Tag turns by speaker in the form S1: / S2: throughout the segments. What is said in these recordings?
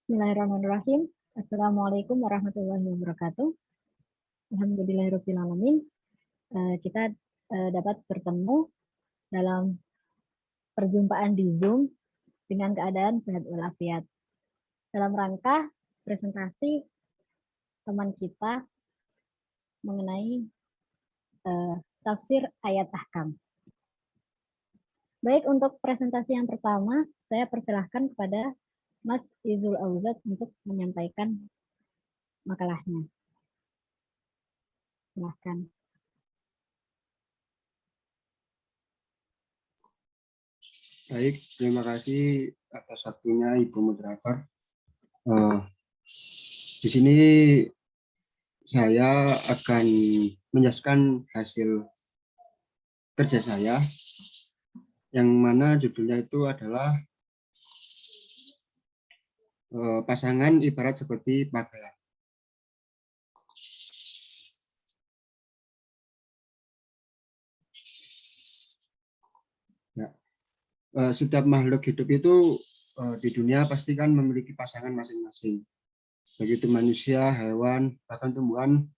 S1: Bismillahirrahmanirrahim. Assalamualaikum warahmatullahi wabarakatuh. Alhamdulillahirrahmanirrahim. Kita dapat bertemu dalam perjumpaan di Zoom dengan keadaan sehat walafiat. Dalam rangka presentasi teman kita mengenai tafsir ayat ahkam. Baik, untuk presentasi yang pertama, saya persilahkan kepada Mas Izul Auzad untuk menyampaikan makalahnya. Silahkan.
S2: Baik, terima kasih atas waktunya Ibu Moderator. Di sini saya akan menjelaskan hasil kerja saya, yang mana judulnya itu adalah pasangan ibarat seperti pakaian. Ya. Setiap makhluk hidup itu di dunia pasti kan memiliki pasangan masing-masing. Begitu manusia, hewan, bahkan tumbuhan,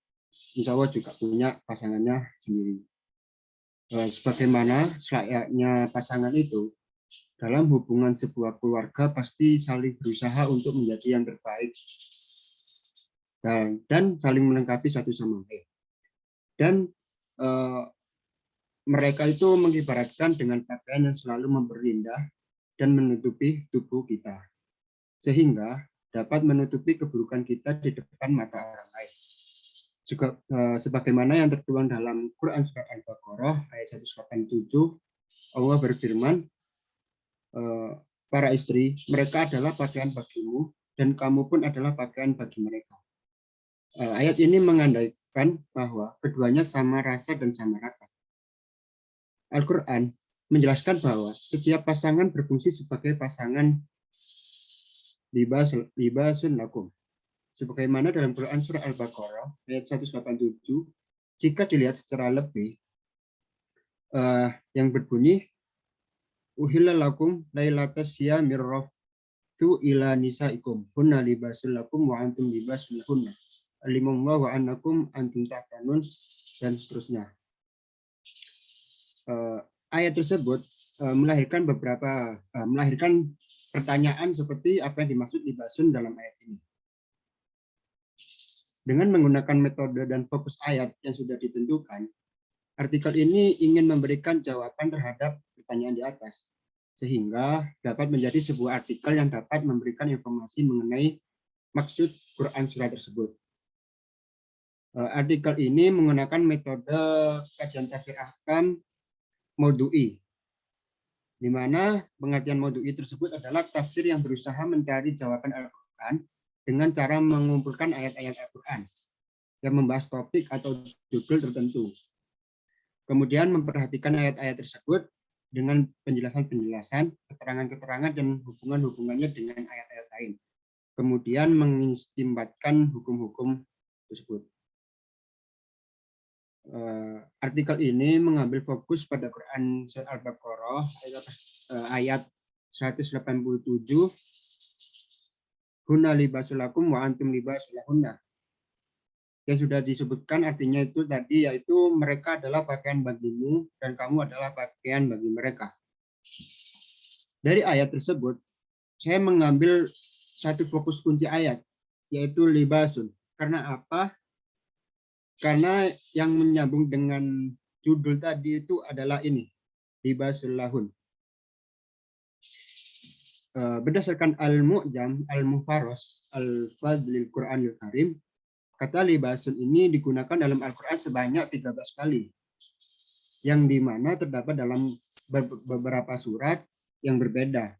S2: insya Allah juga punya pasangannya sendiri. Sebagaimana selayaknya pasangan itu, dalam hubungan sebuah keluarga pasti saling berusaha untuk menjadi yang terbaik dan saling melengkapi satu sama lain. Dan mereka itu mengibaratkan dengan pakaian yang selalu memperindah dan menutupi tubuh kita, sehingga dapat menutupi keburukan kita di depan mata orang lain. Juga sebagaimana yang tertuang dalam Quran surat Al-Baqarah ayat 187, Allah berfirman, para istri, mereka adalah pakaian bagimu dan kamu pun adalah pakaian bagi mereka. Ayat ini mengandaikan bahwa keduanya sama rasa dan sama rata. Al-Quran menjelaskan bahwa setiap pasangan berfungsi sebagai pasangan libasun lakum. Sebagaimana dalam Quran surah Al-Baqarah ayat 187, jika dilihat secara lebih, yang berbunyi, uhilla lakum lailatas siyamir raftu ila nisaikum hunna libasul lakum wa antum libasul lahunna alimallahu wa annakum antum ta'tanun, dan seterusnya. Ayat tersebut melahirkan pertanyaan seperti apa yang dimaksud libasun dalam ayat ini. Dengan menggunakan metode dan fokus ayat yang sudah ditentukan, artikel ini ingin memberikan jawaban terhadap pertanyaan di atas, sehingga dapat menjadi sebuah artikel yang dapat memberikan informasi mengenai maksud Quran surah tersebut. Artikel ini menggunakan metode kajian tafsir ahkam maudu'i, di mana pengertian maudu'i tersebut adalah tafsir yang berusaha mencari jawaban Al-Quran dengan cara mengumpulkan ayat-ayat Al-Quran yang membahas topik atau judul tertentu. Kemudian memperhatikan ayat-ayat tersebut dengan penjelasan-penjelasan, keterangan-keterangan, dan hubungan-hubungannya dengan ayat-ayat lain. Kemudian mengistimbatkan hukum-hukum tersebut. Artikel ini mengambil fokus pada Quran surat Al-Baqarah ayat 187, hunna libasul lakum wa antum libasul lahunna. Yang sudah disebutkan artinya itu tadi, yaitu mereka adalah pakaian bagimu dan kamu adalah pakaian bagi mereka. Dari ayat tersebut, saya mengambil satu fokus kunci ayat, yaitu libasun. Karena apa? Karena yang menyambung dengan judul tadi itu adalah ini, libasul lahun. Berdasarkan Al-Mu'jam, Al-Mufaros, Al-Fadlil Quranil Karim, kata libasun ini digunakan dalam Al-Quran sebanyak 13 kali, yang dimana terdapat dalam beberapa surat yang berbeda.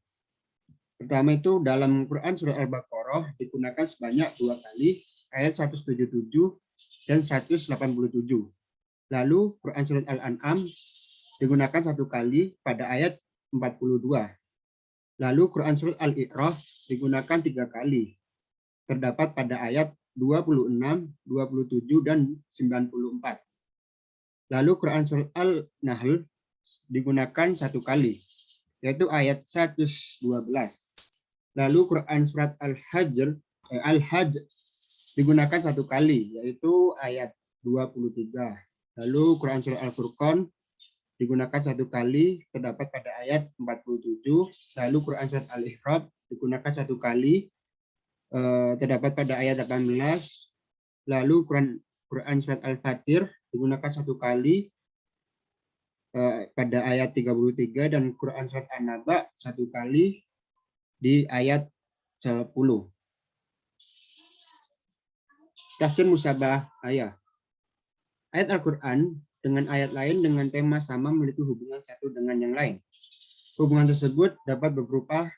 S2: Pertama itu dalam Quran surat Al-Baqarah digunakan sebanyak 2 kali, ayat 177 dan 187. Lalu Quran surat Al-An'am digunakan 1 kali pada ayat 42. Lalu Quran surat Al-I'raf digunakan 3 kali. Terdapat pada ayat 26, 27, dan 94. Lalu Quran surat Al-Nahl digunakan 1 kali, yaitu ayat 112. Lalu Quran surat Al-Hajj digunakan satu kali, yaitu ayat 23. Lalu Quran surat Al-Furqan digunakan satu kali, terdapat pada ayat 47. Lalu Quran surat Al-Ihrab digunakan satu kali, terdapat pada ayat 18. Lalu Quran surat Al-Fatir digunakan satu kali, pada ayat 33, dan Quran surat An-Naba satu kali di ayat 10. Tafsir Musabah ayat. Ayat Al-Quran dengan ayat lain dengan tema sama memiliki hubungan satu dengan yang lain. Hubungan tersebut dapat berupa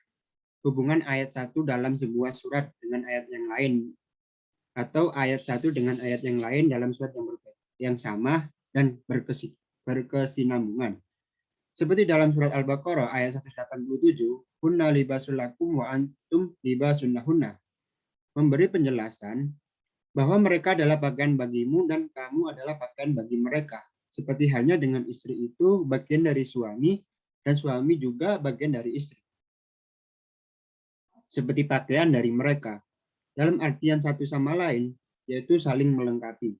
S2: hubungan ayat satu dalam sebuah surat dengan ayat yang lain, atau ayat satu dengan ayat yang lain dalam surat yang sama dan berkesinambungan. Seperti dalam surat Al-Baqarah ayat 187, "Hunna libasul lakum wa antum libasun lahunna." Memberi penjelasan bahwa mereka adalah pakaian bagimu dan kamu adalah pakaian bagi mereka. Seperti halnya dengan istri itu bagian dari suami dan suami juga bagian dari istri. Seperti pakaian dari mereka. Dalam artian satu sama lain, yaitu saling melengkapi.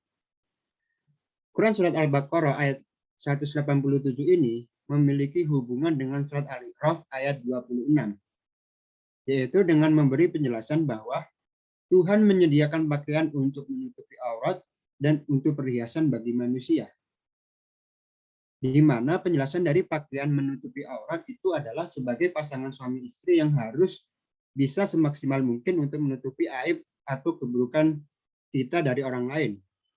S2: Quran surat Al-Baqarah ayat 187 ini memiliki hubungan dengan surat Al-Ihraf ayat 26, yaitu dengan memberi penjelasan bahwa Tuhan menyediakan pakaian untuk menutupi aurat dan untuk perhiasan bagi manusia. Di mana penjelasan dari pakaian menutupi aurat itu adalah sebagai pasangan suami istri yang harus bisa semaksimal mungkin untuk menutupi aib atau keburukan kita dari orang lain,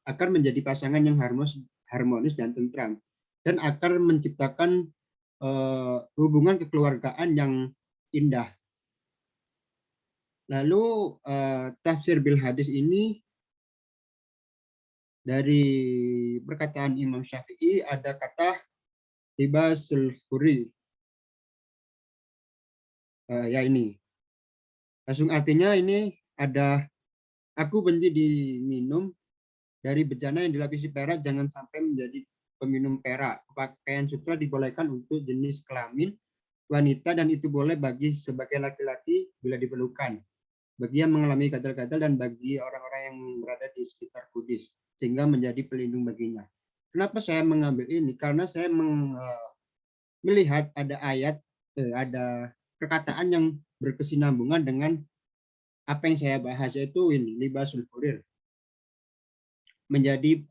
S2: akan menjadi pasangan yang harmonis dan tentram, dan akan menciptakan hubungan kekeluargaan yang indah. Lalu tafsir bil hadis ini dari perkataan Imam Syafi'i ada kata libasul huri. Ya ini. Langsung artinya ini ada, aku benci diminum, dari bejana yang dilapisi perak jangan sampai menjadi peminum perak. Pakaian sutra dibolehkan untuk jenis kelamin wanita dan itu boleh bagi sebagai laki-laki bila diperlukan, bagi yang mengalami gatal-gatal dan bagi orang-orang yang berada di sekitar kudis, sehingga menjadi pelindung baginya. Kenapa saya mengambil ini? Karena saya melihat ada ayat, ada perkataan yang berkesinambungan dengan apa yang saya bahas, yaitu ini, libasul hurir. Menjadi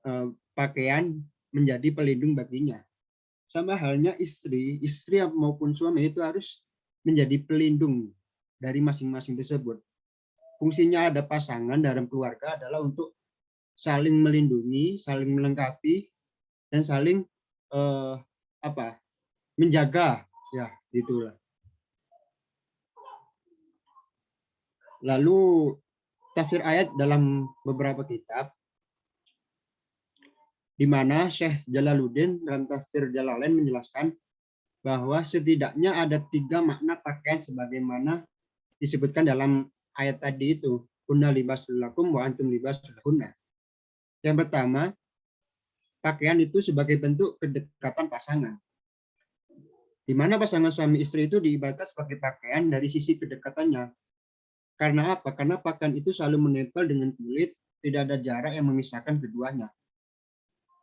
S2: pakaian, menjadi pelindung baginya. Sama halnya istri maupun suami itu harus menjadi pelindung dari masing-masing tersebut. Fungsinya ada pasangan dalam keluarga adalah untuk saling melindungi, saling melengkapi, dan saling menjaga, ya gitulah. Lalu tafsir ayat dalam beberapa kitab, di mana Syekh Jalaluddin dalam tafsir Jalalain menjelaskan bahwa setidaknya ada 3 makna pakaian sebagaimana disebutkan dalam ayat tadi itu, kunna libasul lakum wa antum libasul lahunna. Yang pertama, pakaian itu sebagai bentuk kedekatan pasangan. Di mana pasangan suami istri itu diibaratkan sebagai pakaian dari sisi kedekatannya. Karena apa? Karena pakaian itu selalu menempel dengan kulit, tidak ada jarak yang memisahkan keduanya.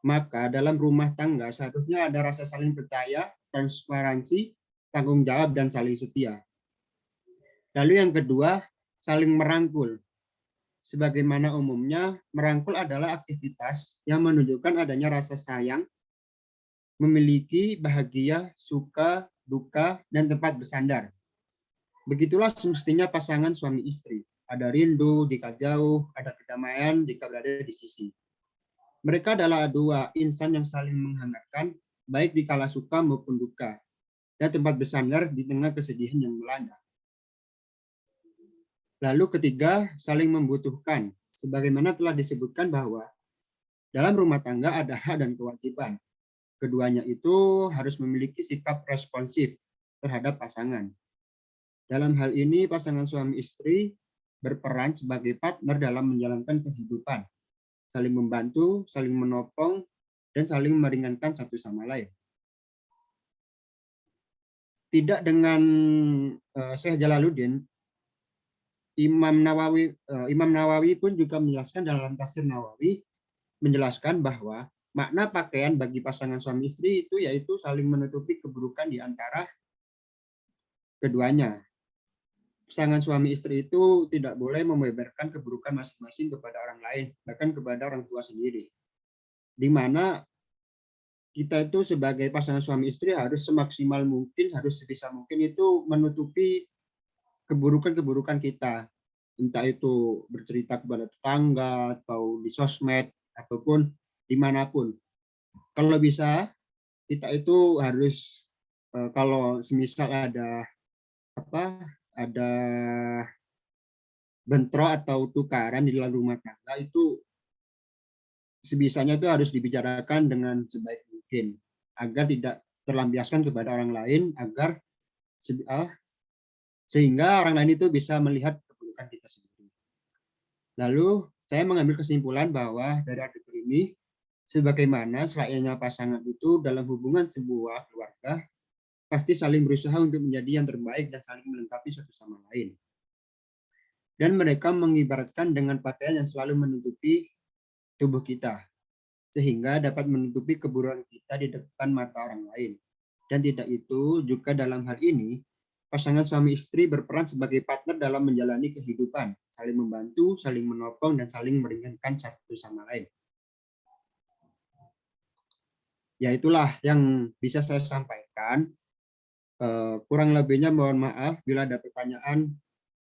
S2: Maka dalam rumah tangga seharusnya ada rasa saling percaya, transparansi, tanggung jawab, dan saling setia. Lalu yang kedua, saling merangkul. Sebagaimana umumnya, merangkul adalah aktivitas yang menunjukkan adanya rasa sayang, memiliki bahagia, suka, duka, dan tempat bersandar. Begitulah semestinya pasangan suami istri. Ada rindu jika jauh, ada kedamaian jika berada di sisi. Mereka adalah dua insan yang saling menghangatkan, baik di kala suka maupun duka, dan tempat bersandar di tengah kesedihan yang melanda. Lalu ketiga, saling membutuhkan. Sebagaimana telah disebutkan bahwa dalam rumah tangga ada hak dan kewajiban. Keduanya itu harus memiliki sikap responsif terhadap pasangan. Dalam hal ini, pasangan suami istri berperan sebagai partner dalam menjalankan kehidupan, saling membantu, saling menopang, dan saling meringankan satu sama lain. Tidak dengan Syekh Jalaluddin, Imam Nawawi pun juga menjelaskan dalam tafsir Nawawi, menjelaskan bahwa makna pakaian bagi pasangan suami istri itu yaitu saling menutupi keburukan di antara keduanya. Pasangan suami istri itu tidak boleh membeberkan keburukan masing-masing kepada orang lain, bahkan kepada orang tua sendiri. Di mana kita itu sebagai pasangan suami istri harus semaksimal mungkin, harus sebisa mungkin itu menutupi keburukan-keburukan kita. Entah itu bercerita kepada tetangga, atau di sosmed, ataupun dimanapun. Kalau bisa, kita itu harus, kalau semisal ada ada bentrok atau tukaran di dalam rumah tangga, itu sebisanya itu harus dibicarakan dengan sebaik mungkin agar tidak terlampiaskan kepada orang lain, agar sehingga orang lain itu bisa melihat keburukan kita sendiri. Lalu saya mengambil kesimpulan bahwa dari artikel ini, sebagaimana selayaknya pasangan itu dalam hubungan sebuah keluarga pasti saling berusaha untuk menjadi yang terbaik dan saling melengkapi satu sama lain. Dan mereka mengibaratkan dengan pakaian yang selalu menutupi tubuh kita, sehingga dapat menutupi keburukan kita di depan mata orang lain. Dan tidak itu juga dalam hal ini, pasangan suami istri berperan sebagai partner dalam menjalani kehidupan, saling membantu, saling menopang, dan saling meringankan satu sama lain. Ya itulah yang bisa saya sampaikan. Kurang lebihnya mohon maaf bila ada pertanyaan,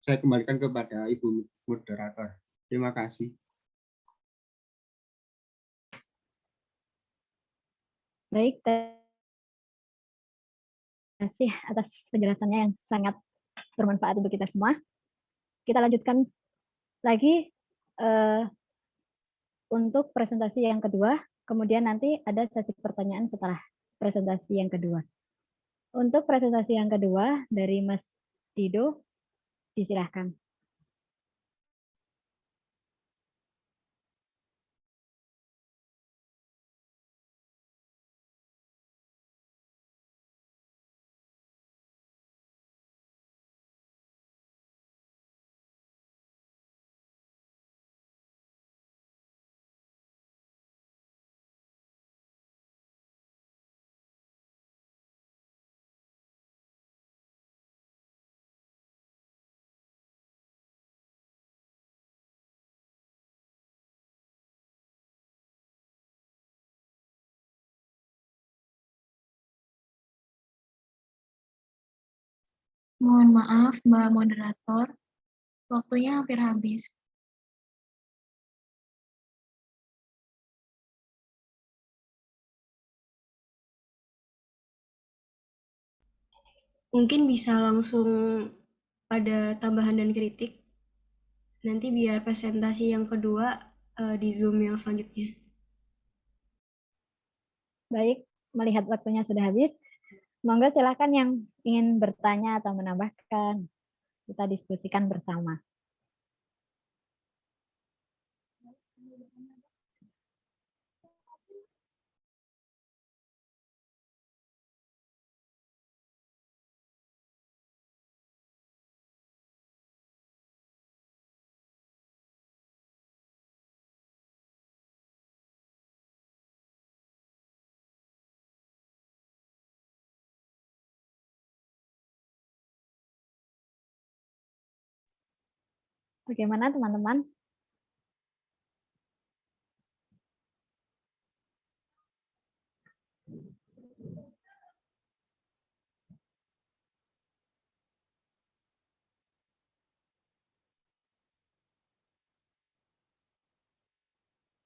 S2: saya kembalikan kepada Ibu Moderator. Terima kasih.
S1: Baik, terima kasih atas penjelasannya yang sangat bermanfaat untuk kita semua. Kita lanjutkan lagi untuk presentasi yang kedua, kemudian nanti ada sesi pertanyaan setelah presentasi yang kedua. Untuk presentasi yang kedua dari Mas Dido, disilahkan.
S3: Mohon maaf, Mbak Moderator, waktunya hampir habis. Mungkin bisa langsung pada tambahan dan kritik. Nanti biar presentasi yang kedua di Zoom yang selanjutnya.
S1: Baik, melihat waktunya sudah habis, monggo silakan yang ingin bertanya atau menambahkan. Kita diskusikan bersama. Bagaimana teman-teman?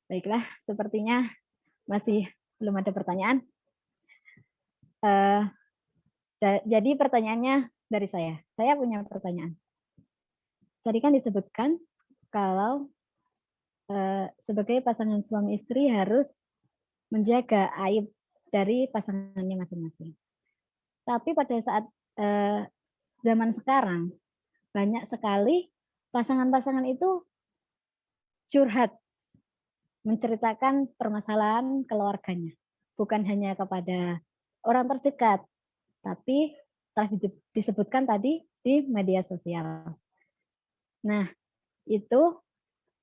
S1: Baiklah, sepertinya masih belum ada pertanyaan. Jadi pertanyaannya dari saya. Saya punya pertanyaan. Tadi kan disebutkan kalau sebagai pasangan suami istri harus menjaga aib dari pasangannya masing-masing. Tapi pada saat zaman sekarang, banyak sekali pasangan-pasangan itu curhat, menceritakan permasalahan keluarganya. Bukan hanya kepada orang terdekat, tapi telah disebutkan tadi di media sosial. Nah, itu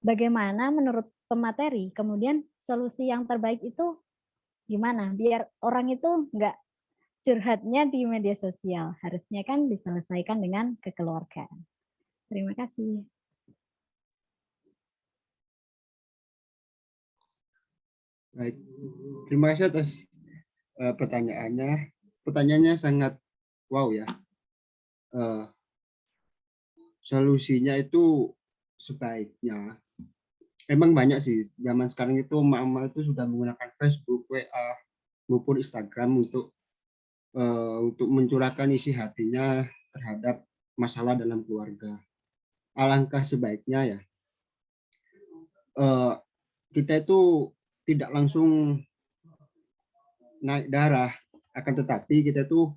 S1: bagaimana menurut pemateri, kemudian solusi yang terbaik itu gimana? Biar orang itu nggak curhatnya di media sosial. Harusnya kan diselesaikan dengan kekeluargaan. Terima kasih.
S2: Baik, terima kasih atas pertanyaannya. Pertanyaannya sangat wow ya. Solusinya itu sebaiknya emang banyak sih. Zaman sekarang itu emak-emak itu sudah menggunakan Facebook, WA maupun Instagram untuk mencurahkan isi hatinya terhadap masalah dalam keluarga. Alangkah sebaiknya ya kita itu tidak langsung naik darah, akan tetapi kita tuh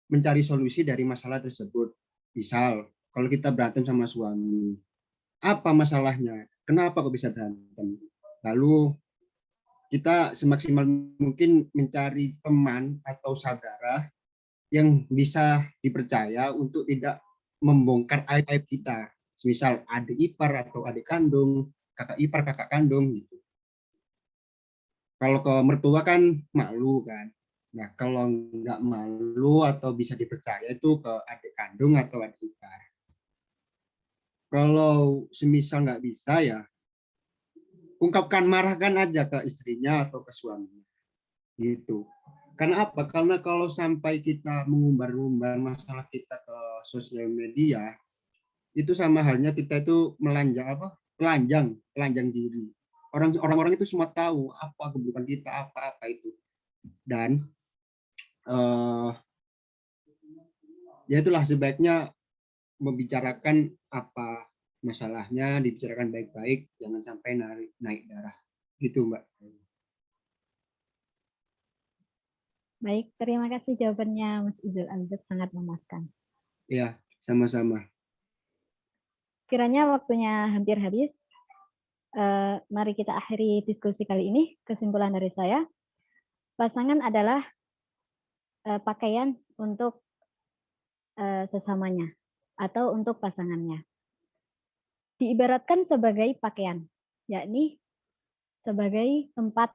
S2: mencari solusi dari masalah tersebut. Misal, kalau kita berantem sama suami, apa masalahnya? Kenapa kok bisa berantem? Lalu kita semaksimal mungkin mencari teman atau saudara yang bisa dipercaya untuk tidak membongkar aib-aib kita. Misal adik ipar atau adik kandung, kakak ipar, kakak kandung gitu. Kalau ke mertua kan malu kan. Nah, kalau nggak malu atau bisa dipercaya itu ke adik kandung atau adik ipar. Kalau semisal nggak bisa ya, ungkapkan, marahkan aja ke istrinya atau ke suaminya. Gitu. Karena apa? Karena kalau sampai kita mengumbar-umbar masalah kita ke sosial media, itu sama halnya kita itu telanjang diri. Orang-orang itu semua tahu apa keburukan kita, apa-apa itu. Dan ya itulah sebaiknya membicarakan apa masalahnya, dibicarakan baik-baik, jangan sampai naik darah. Gitu, Mbak.
S1: Baik, terima kasih jawabannya Mas Izul Azad, sangat memuaskan.
S2: Ya, sama-sama.
S1: Kiranya waktunya hampir habis. Mari kita akhiri diskusi kali ini. Kesimpulan dari saya, pasangan adalah pakaian untuk sesamanya atau untuk pasangannya. Diibaratkan sebagai pakaian, yakni sebagai tempat